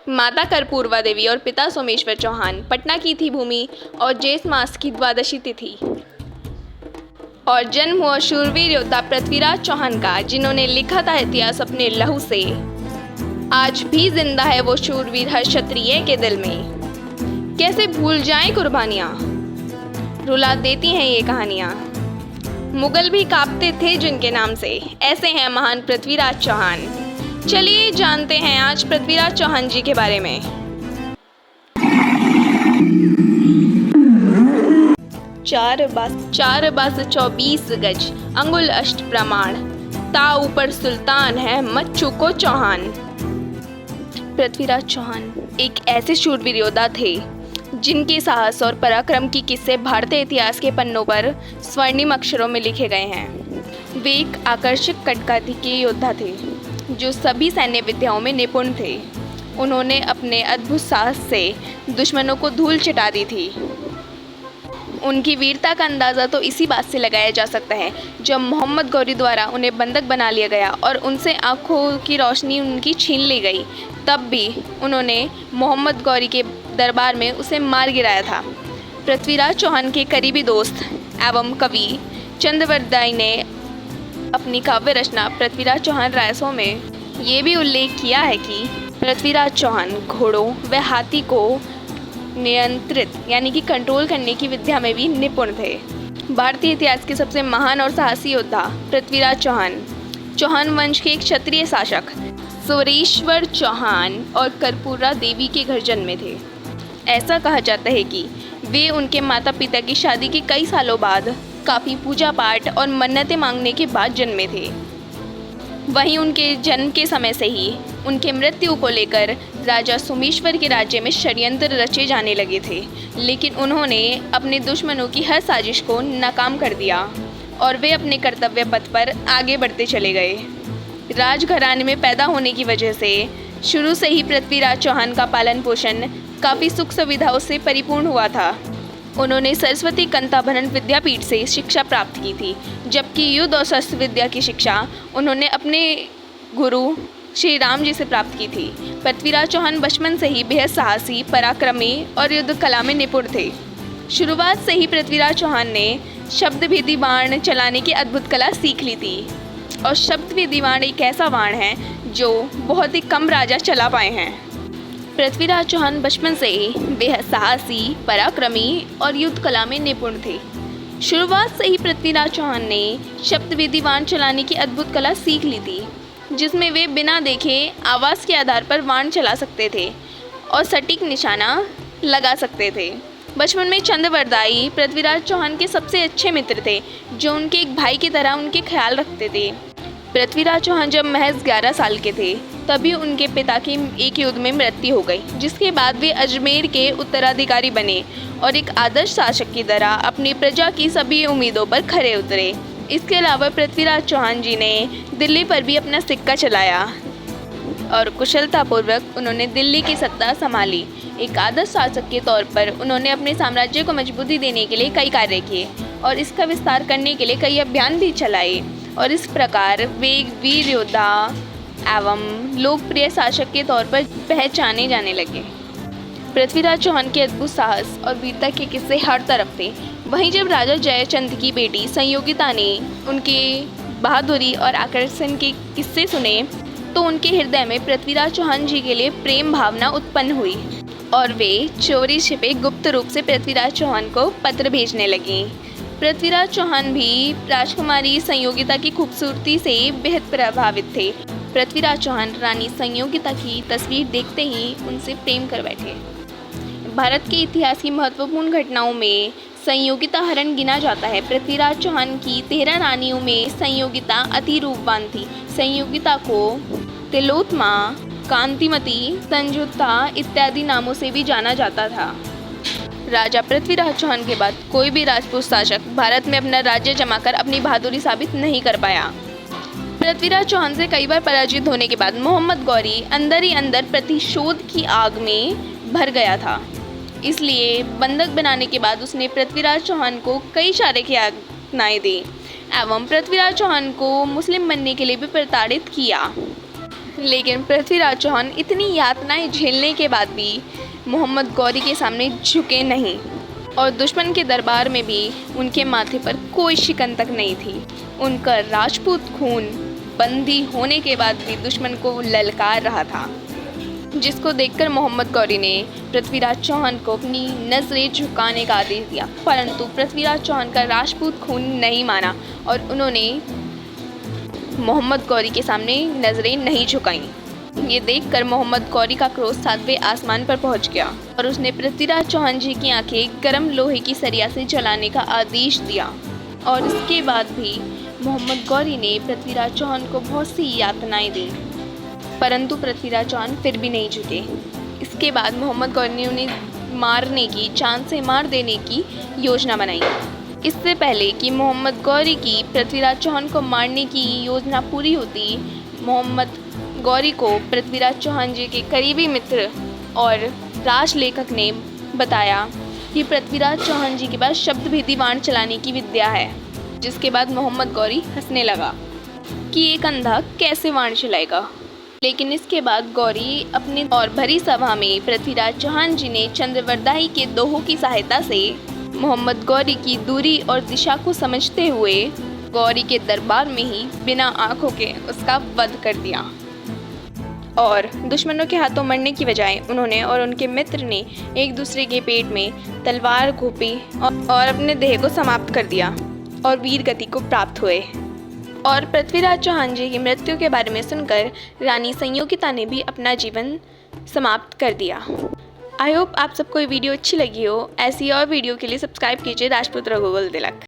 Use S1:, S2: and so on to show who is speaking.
S1: माता कर्पूरवा देवी और पिता सोमेश्वर चौहान। पटना की थी भूमि और ज्येष्ठ मास की द्वादशी तिथि। और जन्म हुआ शूरवीर योद्धा पृथ्वीराज चौहान का, जिन्होंने लिखा था इतिहास अपने लहू से। आज भी जिंदा है वो शूरवीर हर क्षत्रिय के दिल में। कैसे भूल जाएं कुर्बानियां, रुला देती हैं ये कहानियां। मुगल भी कांपते थे जिनके नाम से, ऐसे हैं महान पृथ्वीराज चौहान। चलिए जानते हैं आज पृथ्वीराज चौहान जी के बारे में। चार बास 24 गज, अंगुल अष्ट प्रमाण, ता ऊपर सुल्तान है मत चूको चौहान। पृथ्वीराज चौहान एक ऐसे शूरवीर योद्धा थे जिनके साहस और पराक्रम की किस्से भारतीय इतिहास के पन्नों पर स्वर्णिम अक्षरों में लिखे गए हैं। वे एक आकर्षक कटकाती के योद्धा थे जो सभी सैन्य विद्याओं में निपुण थे। उन्होंने अपने अद्भुत साहस से दुश्मनों को धूल चटा दी थी। उनकी वीरता का अंदाज़ा तो इसी बात से लगाया जा सकता है जब मोहम्मद गौरी द्वारा उन्हें बंधक बना लिया गया और उनसे आंखों की रोशनी उनकी छीन ली गई, तब भी उन्होंने मोहम्मद गौरी के दरबार में उसे मार गिराया था। पृथ्वीराज चौहान के करीबी दोस्त एवं कवि चंद्रवरदाई ने अपनी काव्य रचना पृथ्वीराज चौहान रायसों में ये भी उल्लेख किया है कि पृथ्वीराज चौहान घोड़ों व हाथी को नियंत्रित यानी कि कंट्रोल करने की विद्या में भी निपुण थे। भारतीय इतिहास के सबसे महान और साहसी योद्धा पृथ्वीराज चौहान, चौहान वंश के एक क्षत्रिय शासक सुरेश्वर चौहान और कर्पूरा देवी के घर जन्मे थे। ऐसा कहा जाता है कि वे उनके माता पिता की शादी के कई सालों बाद काफ़ी पूजा पाठ और मन्नतें मांगने के बाद जन्मे थे। वहीं उनके जन्म के समय से ही उनके मृत्यु को लेकर राजा सोमेश्वर के राज्य में षड्यंत्र रचे जाने लगे थे, लेकिन उन्होंने अपने दुश्मनों की हर साजिश को नाकाम कर दिया और वे अपने कर्तव्य पथ पर आगे बढ़ते चले गए। राजघराने में पैदा होने की वजह से शुरू से ही पृथ्वीराज चौहान का पालन पोषण काफ़ी सुख सुविधाओं से परिपूर्ण हुआ था। उन्होंने सरस्वती कंताभरण विद्यापीठ से शिक्षा प्राप्त की थी, जबकि युद्ध और शस्त्र विद्या की शिक्षा उन्होंने अपने गुरु श्री राम जी से प्राप्त की थी। पृथ्वीराज चौहान बचपन से ही बेहद साहसी, पराक्रमी और युद्ध कला में निपुण थे। शुरुआत से ही पृथ्वीराज चौहान ने शब्दभेदी बाण चलाने की अद्भुत कला सीख ली थी। और शब्दभेदी बाण एक ऐसा बाण है जो बहुत ही कम राजा चला पाए हैं। पृथ्वीराज चौहान बचपन से ही बेहद साहसी, पराक्रमी और युद्ध कला में निपुण थे। शुरुआत से ही पृथ्वीराज चौहान ने शब्दभेदी बाण चलाने की अद्भुत कला सीख ली थी, जिसमें वे बिना देखे आवाज़ के आधार पर बाण चला सकते थे और सटीक निशाना लगा सकते थे। बचपन में चंद्रवरदाई पृथ्वीराज चौहान के सबसे अच्छे मित्र थे, जो उनके एक भाई की तरह उनके ख्याल रखते थे। पृथ्वीराज चौहान जब महज 11 साल के थे, तभी उनके पिता की एक युद्ध में मृत्यु हो गई, जिसके बाद वे अजमेर के उत्तराधिकारी बने और एक आदर्श शासक की तरह अपनी प्रजा की सभी उम्मीदों पर खरे उतरे। इसके अलावा पृथ्वीराज चौहान जी ने दिल्ली पर भी अपना सिक्का चलाया और कुशलतापूर्वक उन्होंने दिल्ली की सत्ता संभाली। एक आदर्श शासक के तौर पर उन्होंने अपने साम्राज्य को मजबूती देने के लिए कई कार्य किए और इसका विस्तार करने के लिए कई अभियान भी चलाए, और इस प्रकार वे एक वीर योद्धा एवं लोकप्रिय शासक के तौर पर पहचाने जाने लगे। पृथ्वीराज चौहान के अद्भुत साहस और वीरता के किस्से हर तरफ थे। वहीं जब राजा जयचंद की बेटी संयोगिता ने उनके बहादुरी और आकर्षण के किस्से सुने, तो उनके हृदय में पृथ्वीराज चौहान जी के लिए प्रेम भावना उत्पन्न हुई और वे चोरी छिपे गुप्त रूप से पृथ्वीराज चौहान को पत्र भेजने लगीं। पृथ्वीराज चौहान भी राजकुमारी संयोगिता की खूबसूरती से बेहद प्रभावित थे। पृथ्वीराज चौहान रानी संयोगिता की तस्वीर देखते ही उनसे प्रेम कर बैठे। भारत के इतिहास की महत्वपूर्ण घटनाओं में संयोगिता हरण गिना जाता है। पृथ्वीराज चौहान की 13 रानियों में संयोगिता अति रूपवान थी। संयोगिता को तिलोत्तमा, कांतिमती, संजुता इत्यादि नामों से भी जाना जाता था। राजा पृथ्वीराज चौहान के बाद कोई भी राजपूत शासक भारत में अपना राज्य जमाकर अपनी बहादुरी साबित नहीं कर पाया। पृथ्वीराज चौहान से कई बार पराजित होने के बाद मोहम्मद गौरी अंदर ही अंदर प्रतिशोध की आग में भर गया था। इसलिए बंधक बनाने के बाद उसने पृथ्वीराज चौहान को कई इशारे की आज्ञाएं दी एवं पृथ्वीराज चौहान को मुस्लिम बनने के लिए भी प्रताड़ित किया। लेकिन पृथ्वीराज चौहान इतनी यातनाएं झेलने के बाद भी मोहम्मद गौरी के सामने झुके नहीं और दुश्मन के दरबार में भी उनके माथे पर कोई शिकन तक नहीं थी। उनका राजपूत खून बंदी होने के बाद भी दुश्मन को ललकार रहा था, जिसको देखकर मोहम्मद गौरी ने पृथ्वीराज चौहान को अपनी नज़रें झुकाने का आदेश दिया, परंतु पृथ्वीराज चौहान का राजपूत खून नहीं माना और उन्होंने मोहम्मद गौरी के सामने नज़रें नहीं झुकाईं। ये देखकर मोहम्मद गौरी का क्रोध 7वें आसमान पर पहुंच गया और उसने पृथ्वीराज चौहान जी की आंखें गर्म लोहे की सरिया से जलाने का आदेश दिया। और इसके बाद भी मोहम्मद गौरी ने पृथ्वीराज चौहान को बहुत सी यातनाएं दी, परंतु पृथ्वीराज चौहान फिर भी नहीं झुके। इसके बाद मोहम्मद गौरी ने उन्हें मारने की, चांद से मार देने की योजना बनाई। इससे पहले कि मोहम्मद गौरी की पृथ्वीराज चौहान को मारने की योजना पूरी होती, मोहम्मद गौरी को पृथ्वीराज चौहान जी के करीबी मित्र और राजलेखक ने बताया कि पृथ्वीराज चौहान जी के पास शब्द भेदी बाण चलाने की विद्या है, जिसके बाद मोहम्मद गौरी हंसने लगा कि एक अंधा कैसे बाण चलाएगा। लेकिन इसके बाद गौरी अपनी और भरी सभा में पृथ्वीराज चौहान जी ने चंद्रवरदाई के दोहों की सहायता से मोहम्मद गौरी की दूरी और दिशा को समझते हुए गौरी के दरबार में ही बिना आंखों के उसका वध कर दिया और दुश्मनों के हाथों मरने की बजाय उन्होंने और उनके मित्र ने एक दूसरे के पेट में तलवार घोंपी और अपने देह को समाप्त कर दिया और वीर गति को प्राप्त हुए। और पृथ्वीराज चौहान जी की मृत्यु के बारे में सुनकर रानी संयोगिता ने भी अपना जीवन समाप्त कर दिया। आई होप आप सबको ये वीडियो अच्छी लगी हो। ऐसी और वीडियो के लिए सब्सक्राइब कीजिए राजपूत रघुकुल तिलक।